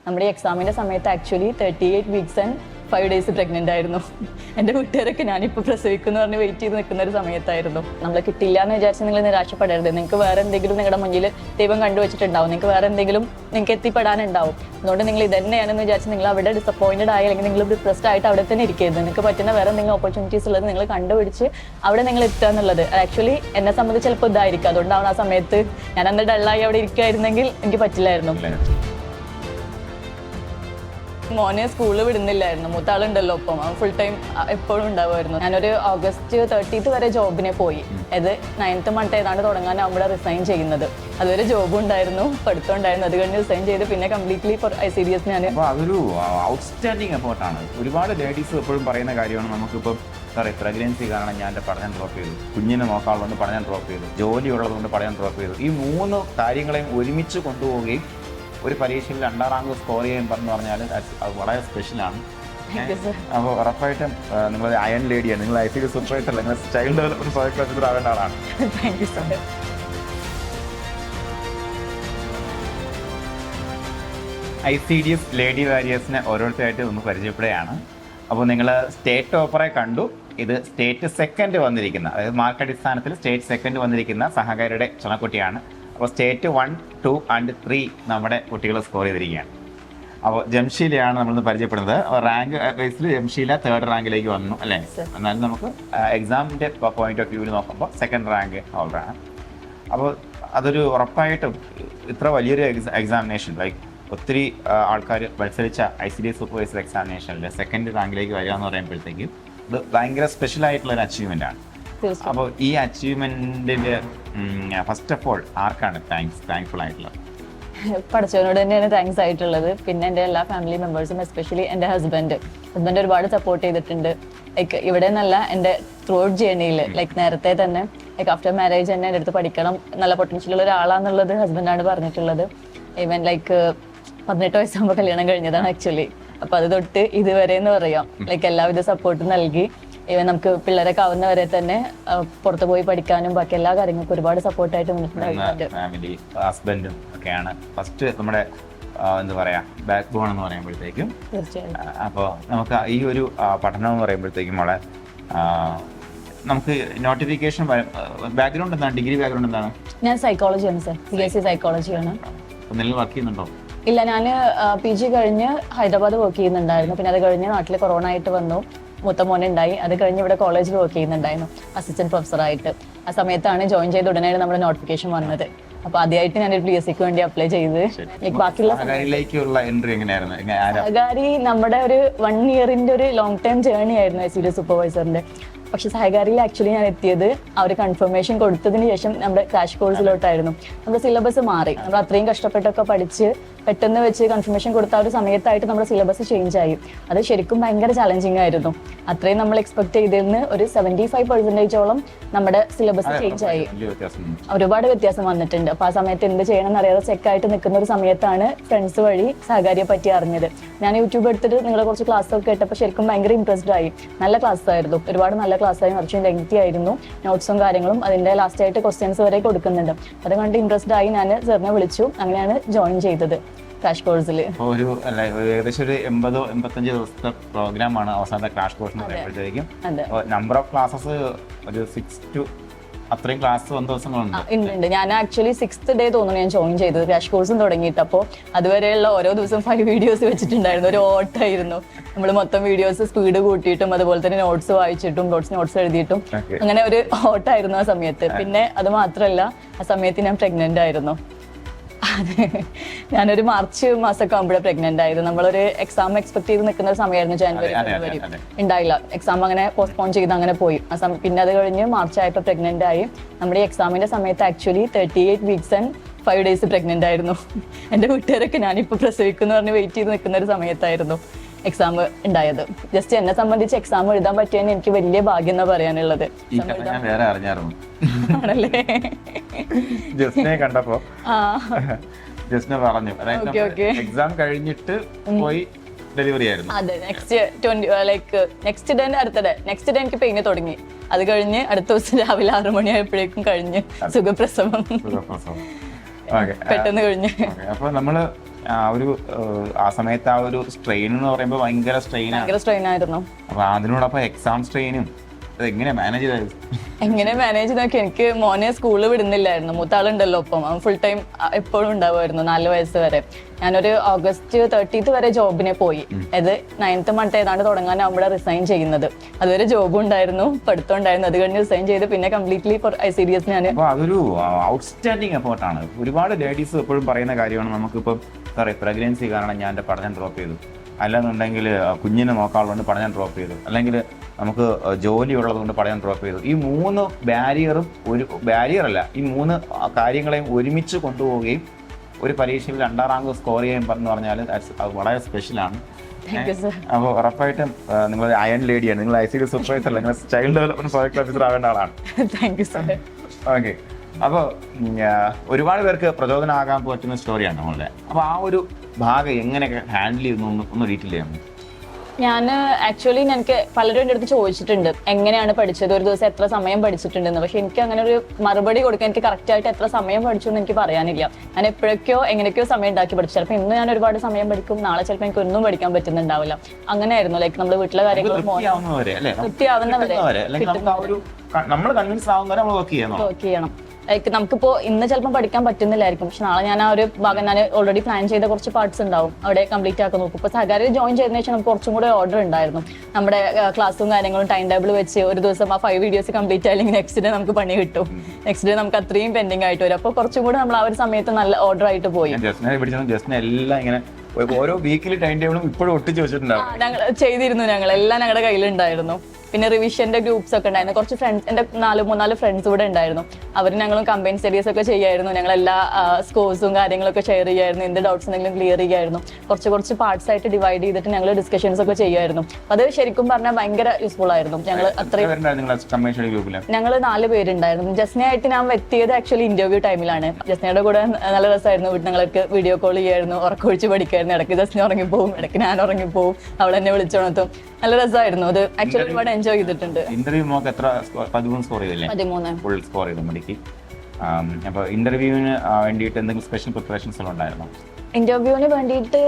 നമ്മുടെ എക്സാമിൻ്റെ സമയത്ത് actually 38 weeks and 5 days pregnant ആയിരുന്നു. എൻ്റെ വീട്ടുകാരൊക്കെ ഞാനിപ്പോൾ പ്രസവിക്കുന്നു പറഞ്ഞ് വെയിറ്റ് ചെയ്ത് നിൽക്കുന്ന ഒരു സമയത്തായിരുന്നു. നമ്മളെ കിട്ടില്ല എന്ന് വിചാരിച്ച് നിങ്ങൾ നിരാശപ്പെടരുത്. നിങ്ങൾക്ക് വേറെ എന്തെങ്കിലും നിങ്ങളുടെ മുന്നിൽ ദൈവം കണ്ടുവച്ചിട്ടുണ്ടാവും. നിങ്ങൾക്ക് വേറെ എന്തെങ്കിലും നിങ്ങൾക്ക് എത്തിപ്പെടാനുണ്ടാവും. അതുകൊണ്ട് നിങ്ങൾ ഇത് തന്നെയാണെന്ന് വിചാരിച്ച് നിങ്ങൾ അവിടെ ഡിസപ്പോയിൻറ്റഡ് ആയി അല്ലെങ്കിൽ നിങ്ങൾ ഡിപ്രസ്ഡ് ആയിട്ട് അവിടെ തന്നെ ഇരിക്കരുത്. നിങ്ങൾക്ക് പറ്റുന്ന വേറെ എന്തെങ്കിലും ഓപ്പർച്യൂണിറ്റീസ് ഉള്ളത് നിങ്ങൾ കണ്ടുപിടിച്ച് അവിടെ നിങ്ങൾ എത്തുക എന്നുള്ളത് ആക്ച്വലി എന്നെ സംബന്ധിച്ച് ചിലപ്പോൾ ഇതായിരിക്കും. അതുകൊണ്ടാണ് ആ സമയത്ത് ഞാൻ അന്ന് ഡള്ളായി അവിടെ ഇരിക്കുമായിരുന്നെങ്കിൽ എനിക്ക് പറ്റില്ലായിരുന്നു. മോനെ സ്കൂളിൽ വിടുന്നില്ലായിരുന്നു. മൂത്താളുണ്ടല്ലോ ഒപ്പം, ഫുൾ ടൈം എപ്പോഴും ഉണ്ടാവുമായിരുന്നു. ഞാനൊരു August 30th വരെ ജോബിനെ പോയി. അത് 9th month ഏതാണ്ട് തുടങ്ങാനാകുമ്പോഴാണ് റിസൈൻ ചെയ്യുന്നത്. അതുവരെ ജോബും ഉണ്ടായിരുന്നു, പഠിത്തം ഉണ്ടായിരുന്നു. അത് കഴിഞ്ഞ് റിസൈൻ ചെയ്ത് പിന്നെ കംപ്ലീറ്റ്ലി ഫോർ ICDS ഞാൻ. അതൊരു ഔട്ട്സ്റ്റാൻഡിങ് എഫേർട്ടാണ്. ഒരുപാട് ലേഡീസ് എപ്പോഴും പറയുന്ന കാര്യമാണ്, നമുക്കിപ്പം സാറേ പ്രഗ്നൻസി കാരണം ഞാൻ എൻ്റെ പഠനം ഡ്രോപ്പ് ചെയ്തു, കുഞ്ഞിനെ നോക്കാനുള്ളതുകൊണ്ട് പഠനം ഡ്രോപ്പ് ചെയ്തു, ജോലി ഉള്ളതുകൊണ്ട് പഠനം ഡ്രോപ്പ് ചെയ്തു. ഈ 3 കാര്യങ്ങളെയും ഒരുമിച്ച് കൊണ്ടുപോവുകയും ഒരു പരീക്ഷയിൽ 2ാം റാങ്ക് സ്കോർ ചെയ്യാൻ പറഞ്ഞു പറഞ്ഞാൽ അത് വളരെ സ്പെഷ്യലാണ്. അപ്പോൾ ഉറപ്പായിട്ടും നിങ്ങൾ അയൺ ലേഡിയാണ്, നിങ്ങൾ ICDS സൂപ്പർവൈസർ, നിങ്ങൾ ചൈൽഡ് ഡെവലപ്മെന്റ് പ്രോജക്ട് ഓഫീസർ ആവേണ്ട ആളാണ്. ICDS ലേഡി വാരിയേഴ്സിനെ ഓരോരുത്തരായിട്ട് ഒന്ന് പരിചയപ്പെടുകയാണ്. അപ്പോൾ നിങ്ങൾ സ്റ്റേറ്റ് ടോപ്പറെ കണ്ടു. ഇത് സ്റ്റേറ്റ് സെക്കൻഡ് വന്നിരിക്കുന്ന, അതായത് മാർക്ക് അടിസ്ഥാനത്തിൽ സ്റ്റേറ്റ് സെക്കൻഡ് വന്നിരിക്കുന്ന സഹകാരിയുടെ ചുണക്കുട്ടിയാണ്. അപ്പോൾ സ്റ്റേറ്റ് 1, 2 and 3 നമ്മുടെ കുട്ടികൾ സ്കോർ ചെയ്തിരിക്കുകയാണ്. അപ്പോൾ ജംഷീലയാണ് നമ്മളിന്ന് പരിചയപ്പെടുന്നത്. റാങ്ക് ബേസിൽ ജംഷീല 3rd റാങ്കിലേക്ക് വന്നു അല്ലേ? എന്നാലും നമുക്ക് എക്സാമിൻ്റെ പോയിന്റ് ഓഫ് വ്യൂവിൽ നോക്കുമ്പോൾ 2nd റാങ്ക് ഹോൾഡറാണ്. അപ്പോൾ അതൊരു ഉറപ്പായിട്ടും ഇത്ര വലിയൊരു എക്സാമിനേഷൻ, ലൈക്ക് ഒത്തിരി ആൾക്കാർ മത്സരിച്ച ICDS സൂപ്പർവൈസർ എക്സാമിനേഷനിൽ 2nd റാങ്കിലേക്ക് വരിക എന്ന് പറയുമ്പോഴത്തേക്കും ഇത് ഭയങ്കര സ്പെഷ്യലായിട്ടുള്ളൊരു അച്ചീവ്മെൻ്റ് ആണ്. അപ്പോൾ ഈ അച്ചീവ്മെന്റിന്റെ ഫസ്റ്റ് ഓഫ് ഓൾ ആർക്കാണ് താങ്ക്ഫുൾ ആയിട്ടുള്ളത്? പഠിച്ചവനോട് തന്നെയാണ് താങ്ക്സ് ആയിട്ടുള്ളത്. പിന്നെ എൻ്റെ എല്ലാ ഫാമിലി മെമ്പേഴ്സും, എസ്പെഷ്യലി എൻ്റെ ഹസ്ബൻഡ് ഒരുപാട് സപ്പോർട്ട് ചെയ്തിട്ടുണ്ട്. ലൈക്ക് ഇവിടെ നിന്നല്ല, എൻ്റെ ത്രൂ ഔട്ട് ജേർണിയിൽ, ലൈക്ക് നേരത്തെ തന്നെ ലൈക്ക് ആഫ്റ്റർ മാരേജ് തന്നെ എൻ്റെ അടുത്ത് പഠിക്കണം, നല്ല പൊട്ടൻഷ്യൽ ഉള്ള ഒരാളാന്നുള്ളത് ഹസ്ബൻഡാണ് പറഞ്ഞിട്ടുള്ളത്. ഈവൻ ലൈക്ക് 18 വയസ്സാകുമ്പോൾ കല്യാണം കഴിഞ്ഞതാണ് ആക്ച്വലി. അപ്പോൾ അത് തൊട്ട് ഇതുവരെ എന്ന് പറയാം ലൈക്ക് എല്ലാവിധ സപ്പോർട്ടും നൽകി. ഈവൻ നമുക്ക് പിള്ളേരൊക്കെ ആവുന്നവരെ തന്നെ പുറത്ത് പോയി പഠിക്കാനും ബാക്കി എല്ലാ കാര്യങ്ങൾക്കും ഒരുപാട് സപ്പോർട്ടായിട്ട് ഫാമിലി ഹസ്ബൻഡും ഒക്കെയാണ് ഫസ്റ്റ് നമ്മുടെ എന്താ പറയാ ബാക്ക് ബോൺ എന്ന് പറയുമ്പോഴത്തേക്കും. തീർച്ചയായും. അപ്പോൾ നമുക്ക് ഈ ഒരു പഠനം എന്ന് പറയുമ്പോഴത്തേക്കും വളരെ നമുക്ക് നോട്ടിഫിക്കേഷൻ ബാക്ക്ഗ്രൗണ്ട് എന്താണ്? ഡിഗ്രി ബാക്ക്ഗ്രൗണ്ട് എന്താണ്? ഞാൻ സൈക്കോളജിയാണ് സർ, BSc സൈക്കോളജിയാണ്. എന്തെങ്കിലും വർക്ക് ചെയ്യുന്നുണ്ടോ? ഇല്ല, ഞാൻ PG കഴിഞ്ഞ് ഹൈദരാബാദ് വർക്ക് ചെയ്യുന്നുണ്ടായിരുന്നു. പിന്നെ അത് കഴിഞ്ഞ് നാട്ടിൽ കൊറോണ ആയിട്ട് വന്നു, മൂത്ത മോനെ ഉണ്ടായി. അത് കഴിഞ്ഞ് ഇവിടെ കോളേജിൽ വർക്ക് ചെയ്യുന്നുണ്ടായിരുന്നു അസിസ്റ്റന്റ് പ്രൊഫസറായിട്ട്. ആ സമയത്താണ് ജോയിൻ ചെയ്ത ഉടനെ നമ്മുടെ നോട്ടിഫിക്കേഷൻ വന്നത്. അപ്പോൾ ആദ്യമായിട്ട് ഞാൻ PSCക്ക് വേണ്ടി അപ്ലൈ ചെയ്ത് ലൈക്ക് ബാക്കിയുള്ള സഹകാരി നമ്മുടെ ഒരു 1 yearന്റെ ഒരു ലോങ് ടൈം ജേർണി ആയിരുന്നു ICDS സൂപ്പർവൈസറിന്റെ. പക്ഷെ സഹകാരിയിൽ ആക്ച്വലി ഞാൻ എത്തിയത് അവർ കൺഫർമേഷൻ കൊടുത്തതിന് ശേഷം നമ്മുടെ ക്രാഷ് കോഴ്സിലോട്ടായിരുന്നു. നമ്മുടെ സിലബസ് മാറി. നമ്മൾ അത്രയും കഷ്ടപ്പെട്ടൊക്കെ പഠിച്ച് പെട്ടെന്ന് വെച്ച് കൺഫർമേഷൻ കൊടുത്ത ഒരു സമയത്തായിട്ട് നമ്മുടെ സിലബസ് ചേഞ്ച് ആയി. അത് ശരിക്കും ഭയങ്കര ചലഞ്ചിങ് ആയിരുന്നു. അത്രയും നമ്മൾ എക്സ്പെക്ട് ചെയ്തിരുന്ന ഒരു 75% നമ്മുടെ സിലബസ് ചേഞ്ച് ആയി. ഒരുപാട് വ്യത്യാസം വന്നിട്ടുണ്ട്. അപ്പോൾ ആ സമയത്ത് എന്ത് ചെയ്യണം എന്നറിയാതെ ചെക്കായിട്ട് നിൽക്കുന്ന ഒരു സമയത്താണ് ഫ്രണ്ട്സ് വഴി സഹകാരിയെ പറ്റി അറിഞ്ഞത്. ഞാൻ യൂട്യൂബ് എടുത്തിട്ട് നിങ്ങളെ കുറച്ച് ക്ലാസ് ഒക്കെ കേട്ടപ്പോൾ ശരിക്കും ഭയങ്കര ഇംപ്രസ്ഡ് ആയി. നല്ല ക്ലാസ് ആയിരുന്നു, ഒരുപാട് നല്ല ക്ലാസ് ആയി, കുറച്ചും ലെങ്തി ആയിരുന്നു. നോട്ട്സും കാര്യങ്ങളും അതിൻ്റെ ലാസ്റ്റ് ആയിട്ട് ക്വസ്റ്റ്യൻസ് വരെ കൊടുക്കുന്നുണ്ട്. അത് കണ്ട് ഇംപ്രസ്ഡ് ആയി ഞാൻ സാറിനെ വിളിച്ചു. അങ്ങനെയാണ് ജോയിൻ ചെയ്തത് ക്രാഷ് കോഴ്സിൽ. ഏകദേശം ഒരു 80-85 ദിവസത്തെ പ്രോഗ്രാമാണ് അവസാനത്തെ ക്രാഷ് കോഴ്സ് എന്ന് പറയുമ്പോഴത്തേക്കും. നമ്പർ ഓഫ് ക്ലാസ്സസ് ഒരു 6 to അത്രയും ക്ലാസ് 1 ദിവസങ്ങളുണ്ട്. ഉണ്ട്. ഞാൻ ആക്ച്വലി 6th day തോന്നുന്നു ഞാൻ ജോയിൻ ചെയ്തത് ക്രാഷ് കോഴ്സും തുടങ്ങിയിട്ട്. അപ്പോൾ അതുവരെയുള്ള ഓരോ ദിവസം 5 വീഡിയോസ് വെച്ചിട്ടുണ്ടായിരുന്നു. ഒരു ഓട്ടായിരുന്നു. നമ്മൾ മൊത്തം വീഡിയോസ് സ്പീഡ് കൂട്ടിയിട്ടും അതുപോലെ തന്നെ നോട്ട്സ് വായിച്ചിട്ടും നോട്ട്സ് എഴുതിയിട്ടും അങ്ങനെ ഒരു ഓട്ടായിരുന്നു ആ സമയത്ത്. പിന്നെ അത് മാത്രമല്ല, ആ സമയത്ത് ഞാൻ പ്രഗ്നന്റ് ആയിരുന്നു. ഞാനൊരു മാർച്ച് മാസമൊക്കെ ആകുമ്പോഴേ പ്രഗ്നന്റ് ആയത്. നമ്മളൊരു എക്സാം എക്സ്പെക്ട് ചെയ്ത് നിൽക്കുന്ന ഒരു സമയമായിരുന്നു. ജനുവരി ഫെബ്രുവരി ഉണ്ടായില്ല. എക്സാം അങ്ങനെ പോസ്റ്റ്പോൺ ചെയ്ത് അങ്ങനെ പോയി. പിന്നെ അത് കഴിഞ്ഞ് മാർച്ച് ആയപ്പോൾ പ്രഗ്നന്റ് ആയി. നമ്മുടെ എക്സാമിന്റെ സമയത്ത് actually 38 weeks and 5 days pregnant ആയിരുന്നു. എൻ്റെ വീട്ടുകാരൊക്കെ ഞാനിപ്പോൾ പ്രസവിക്കുന്നു പറഞ്ഞ് വെയിറ്റ് ചെയ്ത് നിൽക്കുന്ന ഒരു സമയത്തായിരുന്നു എക്സാം ഉണ്ടായത്. ജസ്റ്റ് എന്നെ സംബന്ധിച്ച് എക്സാം എഴുതാൻ പറ്റിയതിന് എനിക്ക് വലിയ ഭാഗ്യം എന്നാ പറയാനുള്ളത്. ആണല്ലേ? ജസ്റ്റിനെ കണ്ടപ്പോ ജസ്റ്റിനെ പറഞ്ഞു എക്സാം കഴിഞ്ഞിട്ട് പോയി ഡെലിവറി ആയിരുന്നു. അതെ, നെക്സ്റ്റ് ഡേ എനിക്ക് പെയിന് തുടങ്ങി. അത് കഴിഞ്ഞ് അടുത്ത ദിവസം രാവിലെ 6 മണിയായപ്പോഴേക്കും കഴിഞ്ഞ് സുഖപ്രസവം പെട്ടെന്ന് കഴിഞ്ഞ്. അപ്പൊ നമ്മള് ആ സമയത്ത് ആ ഒരു സ്ട്രെയിൻ എന്ന് പറയുമ്പോൾ ഭയങ്കര സ്ട്രെയിൻ ആയിരുന്നു. അപ്പൊ അതിനോടൊപ്പം എക്സാം സ്ട്രെയിനും എങ്ങനെ മാനേജ് ചെയ്തായിരുന്നു? എങ്ങനെ മാനേജ് ചെയ്തൊക്കെ എനിക്ക് മോനെ സ്കൂളിൽ വിടുന്നില്ലായിരുന്നു. മൂത്താളുണ്ടല്ലോ ഒപ്പം, അവൻ ഫുൾ ടൈം എപ്പോഴും ഉണ്ടാവുമായിരുന്നു 4 വയസ്സ് വരെ. ഞാനൊരു ഓഗസ്റ്റ് 30th വരെ ജോബിനെ പോയി. അത് 9th മന്ത് ഏതാണ്ട് തുടങ്ങാനാവുമ്പോഴാണ് റിസൈൻ ചെയ്യുന്നത്. അതുവരെ ജോബും ഉണ്ടായിരുന്നു, പഠിത്തം ഉണ്ടായിരുന്നു. അത് കഴിഞ്ഞ് റിസൈൻ ചെയ്ത് പിന്നെ കംപ്ലീറ്റ്ലി ICDS ഞാൻ. അതൊരു ഔട്ട്സ്റ്റാൻഡിങ് എഫേർട്ടാണ്. ഒരുപാട് ലേഡീസ് എപ്പോഴും പറയുന്ന കാര്യമാണ്, നമുക്കിപ്പം പ്രഗ്നൻസി കാരണം ഞാൻ എൻ്റെ പഠനം ഡ്രോപ്പ് ചെയ്തു, അല്ലെന്നുണ്ടെങ്കിൽ കുഞ്ഞിനെ നോക്കാനുള്ളതുകൊണ്ട് പഠനം ഡ്രോപ്പ് ചെയ്തു, അല്ലെങ്കിൽ നമുക്ക് ജോലി ഉള്ളതുകൊണ്ട് പഠനം ഡ്രോപ്പ് ചെയ്തു. ഈ 3 ബാരിയറും ബാരിയറല്ല, ഈ 3 കാര്യങ്ങളെയും ഒരുമിച്ച് കൊണ്ടുപോവുകയും ഒരു പരീക്ഷയിൽ 2ാം റാങ്ക് സ്കോർ ചെയ്യാൻ പറഞ്ഞു പറഞ്ഞാൽ അത് വളരെ സ്പെഷ്യലാണ്. അപ്പോൾ ഉറപ്പായിട്ടും നിങ്ങൾ അയൺ ലേഡിയാണ്, നിങ്ങൾ ICDS സൂപ്പർവൈസർ അല്ല, നിങ്ങൾ ചൈൽഡ് ഡെവലപ്മെന്റ് പ്രോജക്ട് ഓഫീസർ ആവേണ്ട ആളാണ്. Thank you sir. ഓക്കെ, അപ്പോൾ ഒരുപാട് പേർക്ക് പ്രചോദനമാകാൻ പറ്റുന്ന സ്റ്റോറിയാണ് നമ്മളുടെ. അപ്പോൾ ആ ഒരു ഭാഗം എങ്ങനെയൊക്കെ ഹാൻഡിൽ ചെയ്യുന്നു ഒന്ന് ഡീറ്റെയിൽ ചെയ്യാമോ? ഞാൻ ആക്ച്വലി എനിക്ക് പലരും എൻ്റെ അടുത്ത് ചോദിച്ചിട്ടുണ്ട് എങ്ങനെയാണ് പഠിച്ചത്, ഒരു ദിവസം എത്ര സമയം പഠിച്ചിട്ടുണ്ടെന്ന്. പക്ഷെ എനിക്ക് അങ്ങനെ ഒരു മറുപടി കൊടുക്കാൻ, എനിക്ക് കറക്റ്റായിട്ട് എത്ര സമയം പഠിച്ചു എന്ന് എനിക്ക് പറയാനില്ല. ഞാൻ എപ്പോഴൊക്കെയോ എങ്ങനെയൊക്കെയോ സമയം ഉണ്ടാക്കി പഠിച്ചു. ചിലപ്പോൾ ഇന്ന് ഞാൻ ഒരുപാട് സമയം പഠിക്കും, നാളെ ചിലപ്പോൾ എനിക്ക് ഒന്നും പഠിക്കാൻ പറ്റുന്നുണ്ടാവില്ല. അങ്ങനെയായിരുന്നു. ലൈക്ക് നമ്മൾ വീട്ടിലെ കാര്യങ്ങൾ തൃപ്തിയാവുന്നവരെ നമ്മൾ കൺവിൻസ് ആവുന്നവരെ നമ്മൾ വർക്ക് ചെയ്യണം. ലൈക്ക് നമുക്കിപ്പോൾ ഇന്ന് ചിലപ്പോൾ പഠിക്കാൻ പറ്റുന്നില്ലായിരിക്കും, പക്ഷെ നാളെ ഞാൻ ആ ഒരു ഭാഗം ഞാൻ ഓൾറെഡി പ്ലാൻ ചെയ്ത കുറച്ച് പാർട്സ് ഉണ്ടാവും, അവിടെ കംപ്ലീറ്റ് ആക്കാൻ നോക്കും. ഇപ്പോൾ സഹകാരിയിൽ ജോയിൻ ചെയ്തതിനു ശേഷം നമുക്ക് കുറച്ചും കൂടെ ഓർഡർ ഉണ്ടായിരുന്നു. നമ്മുടെ ക്ലാസ്സും കാര്യങ്ങളും ടൈം ടേബിൾ വെച്ച് ഒരു ദിവസം ആ 5 വീഡിയോസ് കംപ്ലീറ്റ് ആയില്ലെങ്കിൽ നെക്സ്റ്റ് ഡേ നമുക്ക് പണി കിട്ടും, നെക്സ്റ്റ് ഡേ നമുക്ക് അത്രയും പെൻഡിങ് ആയിട്ട് വരും. അപ്പോൾ കുറച്ചും കൂടെ നമ്മൾ ആ ഒരു സമയത്ത് നല്ല ഓർഡർ ആയിട്ട് പോയി. എല്ലാം ഇങ്ങനെ ഓരോ വീക്കിലി ടൈം ടേബിളും ഇപ്പോഴും ഒട്ടിച്ച് വെച്ചിട്ടുണ്ടാവും. ഞങ്ങൾ ചെയ്തിരുന്നു, ഞങ്ങളെല്ലാം ഞങ്ങളുടെ കയ്യിലുണ്ടായിരുന്നു. പിന്നെ റിവിഷന്റെ ഗ്രൂപ്പ്സ് ഒക്കെ ഉണ്ടായിരുന്നു. കുറച്ച് ഫ്രണ്ട്സ്, എൻ്റെ 3-4 ഫ്രണ്ട്സ് കൂടെ ഉണ്ടായിരുന്നു. അവർ ഞങ്ങളും കമ്പൈൻ സ്റ്റഡീസ് ഒക്കെ ചെയ്യായിരുന്നു. ഞങ്ങൾ എല്ലാ സ്കോഴ്സും കാര്യങ്ങളൊക്കെ ഷെയർ ചെയ്യായിരുന്നു. എന്ത് ഡൗട്ട്സ് ഉണ്ടെങ്കിലും ക്ലിയർ ചെയ്യായിരുന്നു. കുറച്ച് പാർട്സ് ആയിട്ട് ഡിവൈഡ് ചെയ്തിട്ട് ഞങ്ങൾ ഡിസ്കഷൻസ് ഒക്കെ ചെയ്യുമായിരുന്നു. അത് ശരിക്കും പറഞ്ഞാൽ ഭയങ്കര യൂസ്ഫുൾ ആയിരുന്നു. ഞങ്ങൾ അത്രയും ഞങ്ങൾ 4 പേരുണ്ടായിരുന്നു. ജസ്നയായിട്ട് ഞാൻ എത്തിയത് ആക്ച്വലി ഇന്റർവ്യൂ ടൈമിലാണ്. ജസ്നയുടെ കൂടെ നല്ല രസമായിരുന്നു. ഞങ്ങൾക്ക് വീഡിയോ കോൾ ചെയ്യായിരുന്നു, ഉറക്കൊഴിച്ച് പഠിക്കായിരുന്നു. ഇടയ്ക്ക് ജസ്ന ഉറങ്ങിപ്പോവും, ഇടയ്ക്ക് ഞാൻ ഉറങ്ങിപ്പോവും, അവൾ എന്നെ വിളിച്ചോണത്തും. നല്ല രസമായിരുന്നു. അത് ആക്ച്വലി ഒരുപാട് എൻജോയ് ചെയ്തിട്ടുണ്ട്. ഇന്റർവ്യൂ മോക്ക് എത്ര 13 സ്കോർ ചെയ്തില്ലേ? 13 ഫുൾ സ്കോർ ചെയ്തു മടിക്ക്. അപ്പോൾ ഇന്റർവ്യൂവിന് വേണ്ടിയിട്ട് എന്തെങ്കിലും സ്പെഷ്യൽ പ്രിപ്പറേഷൻസ് ഉണ്ടായിരുന്നോ? ഇന്റർവ്യൂവിന് വേണ്ടിയിട്ട്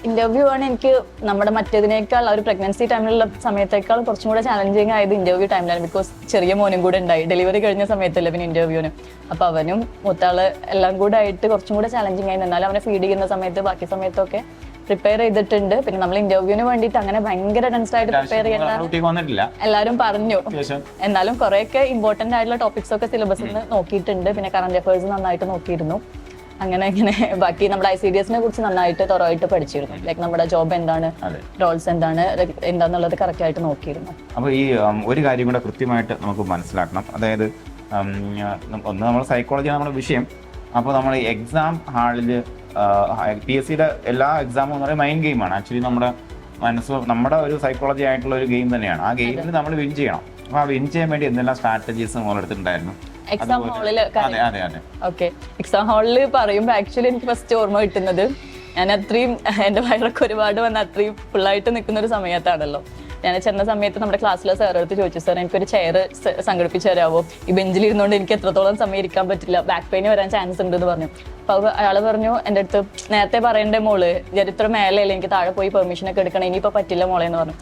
ഇന്റർവ്യൂ ആണ് എനിക്ക് നമ്മുടെ മറ്റേതിനേക്കാൾ ഒരു പ്രഗ്നൻസി ടൈമിലുള്ള സമയത്തേക്കാൾ കുറച്ചും കൂടെ ചാലഞ്ചിങ് ആയത് ഇന്റർവ്യൂ ടൈമിലാണ്. ബിക്കോസ് ചെറിയ മോനും കൂടെ ഉണ്ടായി, ഡെലിവറി കഴിഞ്ഞ സമയത്തല്ലേ പിന്നെ ഇന്റർവ്യൂവിന്. അപ്പോൾ അവനും മൂത്താള് എല്ലാം കൂടെ ആയിട്ട് കുറച്ചും കൂടെ ചാലഞ്ചിങ് ആയി. എന്നാലും അവനെ ഫീഡ് ചെയ്യുന്ന സമയത്ത് ബാക്കി സമയത്തൊക്കെ പ്രിപ്പയർ ചെയ്തിട്ടുണ്ട്. പിന്നെ നമ്മൾ ഇന്റർവ്യൂവിന് വേണ്ടിയിട്ട് അങ്ങനെ ഭയങ്കര ടെൻസ്ഡ് ആയിട്ട് പ്രിപ്പയർ ചെയ്യണ്ട എല്ലാവരും പറഞ്ഞു. എന്നാലും കുറെയൊക്കെ ഇമ്പോർട്ടന്റ് ആയിട്ടുള്ള ടോപ്പിക്സ് ഒക്കെ സിലബസിൽ നിന്ന് നോക്കിയിട്ടുണ്ട്. പിന്നെ കറന്റ് അഫയേഴ്സ് നന്നായിട്ട് നോക്കിയിരുന്നു. അങ്ങനെ ബാക്കി നമ്മുടെ ICDSനെ കുറിച്ച് നന്നായിട്ട് തുറവായിട്ട് പഠിച്ചിരുന്നു. ലൈക്ക് നമ്മുടെ ജോബ് എന്താണ്, റോൾസ് എന്താന്നുള്ളത് കറക്റ്റ് ആയിട്ട് നോക്കിയിരുന്നു. അപ്പോൾ ഈ ഒരു കാര്യം കൂടെ കൃത്യമായിട്ട് നമുക്ക് മനസ്സിലാക്കണം. അതായത് ഒന്ന് നമ്മൾ സൈക്കോളജിയാണ് നമ്മുടെ വിഷയം. അപ്പോൾ നമ്മൾ എക്സാം ഹാളിൽ PSCയുടെ എല്ലാ എക്സാമും എന്ന് പറയുന്നത് മൈൻഡ് ഗെയിമാണ്. ആക്ച്വലി നമ്മുടെ ഒരു സൈക്കോളജി ആയിട്ടുള്ള ഒരു ഗെയിം തന്നെയാണ്. ആ ഗെയിമിൽ നമ്മൾ വിൻ ചെയ്യണം. അപ്പോൾ ആ വിൻ ചെയ്യാൻ വേണ്ടി എന്തെല്ലാം സ്ട്രാറ്റജീസ് നമ്മൾ എടുത്തിട്ടുണ്ടായിരുന്നു? എക്സാം ഹാളിൽ പറയുമ്പോൾ ആക്ച്വലി എനിക്ക് ഫസ്റ്റ് ഓർമ്മ കിട്ടുന്നത്, ഞാൻ അത്രയും എൻ്റെ വയറൊക്കെ ഒരുപാട് വന്ന് അത്രയും ഫുള്ളായിട്ട് നിൽക്കുന്ന ഒരു സമയത്താണല്ലോ. ഞാൻ ചെന്ന സമയത്ത് നമ്മുടെ ക്ലാസ്സിലെ സാറിൻ്റെ അടുത്ത് ചോദിച്ചു, സാർ എനിക്കൊരു ചെയർ സംഘടിപ്പിച്ച് തരാമോ, ഈ ബെഞ്ചിൽ ഇരുന്നുകൊണ്ട് എനിക്ക് എത്രത്തോളം സമയം ഇരിക്കാൻ പറ്റില്ല, ബാക്ക് പെയിൻ വരാൻ ചാൻസ് ഉണ്ട് എന്ന് പറഞ്ഞു. അപ്പോൾ അയാൾ പറഞ്ഞു എൻ്റെ അടുത്ത്, നേരത്തെ പറയണ്ടേ മോള്, ഇത്ര മേലെയല്ലേ, എനിക്ക് താഴെ പോയി പെർമിഷനൊക്കെ എടുക്കണം, ഇനിയിപ്പോൾ പറ്റില്ല മോളെ എന്ന് പറഞ്ഞു.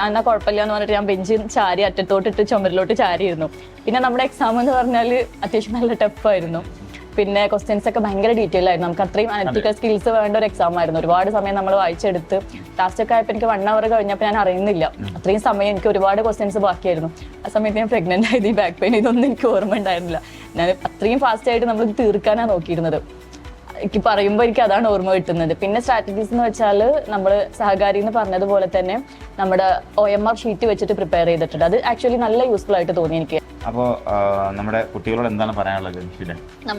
എന്നാൽ കുഴപ്പമില്ല എന്ന് പറഞ്ഞിട്ട് ഞാൻ ബെഞ്ചിൽ ചാരി അറ്റത്തോട്ടിട്ട് ചുമരിലോട്ട് ചാരിയിരുന്നു. പിന്നെ നമ്മുടെ എക്സാം എന്ന് പറഞ്ഞാൽ അത്യാവശ്യം നല്ല ടഫായിരുന്നു. പിന്നെ ക്വസ്റ്റ്യൻസ് ഒക്കെ ഭയങ്കര ഡീറ്റെയിൽ ആയിരുന്നു. നമുക്ക് അത്രയും അനലിറ്റിക്കൽ സ്കിൽസ് വേണ്ട ഒരു എക്സാം ആയിരുന്നു. ഒരുപാട് സമയം നമ്മൾ വായിച്ചെടുത്ത് ലാസ്റ്റ് ഒക്കെ ആയപ്പോൾ എനിക്ക് 1 hour കഴിഞ്ഞപ്പോൾ ഞാൻ അറിയുന്നില്ല, അത്രയും സമയം എനിക്ക് ഒരുപാട് ക്വസ്റ്റ്യൻസ് ബാക്കിയായിരുന്നു. ആ സമയത്ത് ഞാൻ പ്രഗ്നന്റ് ആയത്, ഈ ബാക്ക് പെയിൻ ഇതൊന്നും എനിക്ക് ഓർമ്മ ഉണ്ടായിരുന്നില്ല. ഞാൻ അത്രയും ഫാസ്റ്റ് ആയിട്ട് നമ്മൾ തീർക്കാനാണ് നോക്കിയിരുന്നത്. എനിക്ക് പറയുമ്പോൾ എനിക്ക് അതാണ് ഓർമ്മ കിട്ടുന്നത്. പിന്നെ സ്ട്രാറ്റജീസ് എന്ന് വെച്ചാൽ നമ്മൾ സഹകാരി എന്ന് പറഞ്ഞതുപോലെ തന്നെ നമ്മുടെ OMR ഷീറ്റ് വെച്ചിട്ട് പ്രിപ്പയർ ചെയ്തിട്ടുണ്ട്. അത് ആക്ച്വലി നല്ല യൂസ്ഫുൾ ആയിട്ട് തോന്നി എനിക്ക്. അപ്പോൾ നമ്മുടെ കുട്ടികളോട് എന്താണ് പറയാനുള്ളത്? ഞാൻ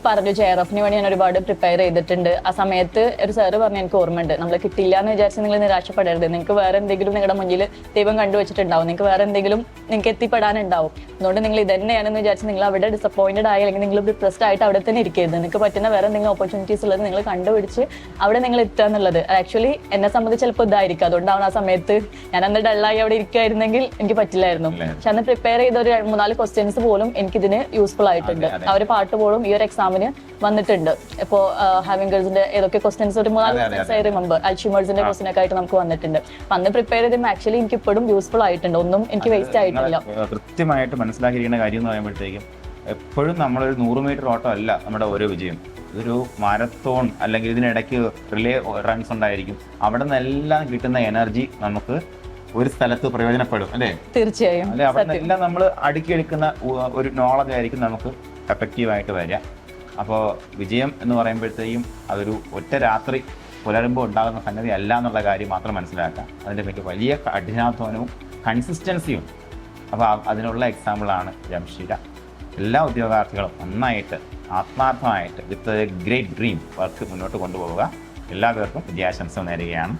പറഞ്ഞു JRFന് വേണ്ടി ഞാൻ ഒരുപാട് പ്രിപ്പയർ ചെയ്തിട്ടുണ്ട്. ആ സമയത്ത് ഒരു സാറ് പറഞ്ഞു, എനിക്ക് ഓർമ്മയുണ്ട്, നമ്മൾ കിട്ടില്ല എന്ന് വിചാരിച്ച് നിങ്ങൾ നിരാശപ്പെടരുത്, നിങ്ങൾക്ക് വേറെ എന്തെങ്കിലും നിങ്ങളുടെ മുന്നിൽ ദൈവം കണ്ടുവച്ചിട്ടുണ്ടാവും, നിങ്ങൾക്ക് വേറെ എന്തെങ്കിലും നിങ്ങൾക്ക് എത്തിപ്പെടാനുണ്ടാവും, അതുകൊണ്ട് നിങ്ങൾ ഇതന്നെയാണെന്ന് വിചാരിച്ച് നിങ്ങൾ അവിടെ ഡിസപ്പോയിന്റഡ് ആയി അല്ലെങ്കിൽ നിങ്ങൾ ഡിപ്രസ്ഡ് ആയിട്ട് അവിടെ തന്നെ ഇരിക്കരുത്. നിങ്ങൾക്ക് പറ്റുന്ന വേറെ എന്തെങ്കിലും ഓപ്പർച്യൂണിറ്റീസ് ഉള്ളത് നിങ്ങൾ കണ്ടുപിടിച്ച് അവിടെ നിങ്ങൾ എത്തുക എന്നുള്ളത്. ആക്ച്വലി എന്നെ സംബന്ധിച്ച് ചിലപ്പോൾ ഇതായിരിക്കും, അതുകൊണ്ടാണ് ആ സമയത്ത് ഞാൻ അന്ന് ഡള്ളായി അവിടെ ഇരിക്കുകയായിരുന്നെങ്കിൽ എനിക്ക് പറ്റില്ലായിരുന്നു. പക്ഷെ അന്ന് പ്രിപ്പയർ ചെയ്ത ഒരു 3-4 ക്വസ്റ്റ്യൻസ് പോലും എനിക്കിതിന് യൂസ്ഫുൾ ആയിട്ടുണ്ട്. ആ ഒരു പാട്ട് പോലും ഈ ഒരു എക്സാമിന് വന്നിട്ടുണ്ട്. ഇപ്പോൾ ഹാവിംഗേഴ്സിന്റെ ഏതൊക്കെ ക്വസ്റ്റ്യൻസ് ഒരു 4 ക്വസ്റ്റ്യൻസ് ആയി റിമെമ്പർ, അൽഷിമേഴ്സിന്റെ ക്വസ്റ്റ്യൻ ഒക്കെ ആയിട്ട് നമുക്ക് വന്നിട്ടുണ്ട്. അപ്പൊ അന്ന് പ്രിപ്പയർ ചെയ്ത് ആക്ച്വലി എനിക്ക് ഇപ്പോഴും യൂസ്ഫുൾ ആയിട്ടുണ്ട്, ഒന്നും എനിക്ക് വേസ്റ്റ് ആയിട്ടില്ല. കൃത്യമായിട്ട് മനസ്സിലാക്കിയിരിക്കുന്ന കാര്യം എന്ന് പറയുമ്പോഴത്തേക്കും എപ്പോഴും നമ്മളൊരു 100 മീറ്റർ ഓട്ടം അല്ല നമ്മുടെ ഓരോ വിജയം. ഇതൊരു മാരത്തോൺ അല്ലെങ്കിൽ ഇതിനിടയ്ക്ക് റിലേ റൺസ് ഉണ്ടായിരിക്കും. അവിടെ നിന്നെല്ലാം കിട്ടുന്ന എനർജി നമുക്ക് ഒരു സ്ഥലത്ത് പ്രയോജനപ്പെടും അല്ലേ? തീർച്ചയായും. അല്ലെ, അവിടെ നിന്നെല്ലാം നമ്മൾ അടുക്കിയെടുക്കുന്ന ഒരു നോളജ് ആയിരിക്കും നമുക്ക് എഫക്റ്റീവായിട്ട് വരിക. അപ്പോൾ വിജയം എന്ന് പറയുമ്പോഴത്തേക്കും അതൊരു ഒറ്റ രാത്രി പുലരുമ്പോൾ ഉണ്ടാകുന്ന സംഗതി അല്ല എന്നുള്ള കാര്യം മാത്രം മനസ്സിലാക്കാം. അതിൻ്റെ പറ്റി വലിയ കഠിനാധ്വാനവും കൺസിസ്റ്റൻസിയും. അപ്പോൾ അതിനുള്ള എക്സാമ്പിളാണ് ജംഷീദ. എല്ലാ ഉദ്യോഗാർത്ഥികളും നന്നായിട്ട് ആത്മാർത്ഥമായിട്ട് with a great dream work മുന്നോട്ട് കൊണ്ടുപോവുക. എല്ലാവർക്കും വിജയാശംസ നേരുകയാണ്.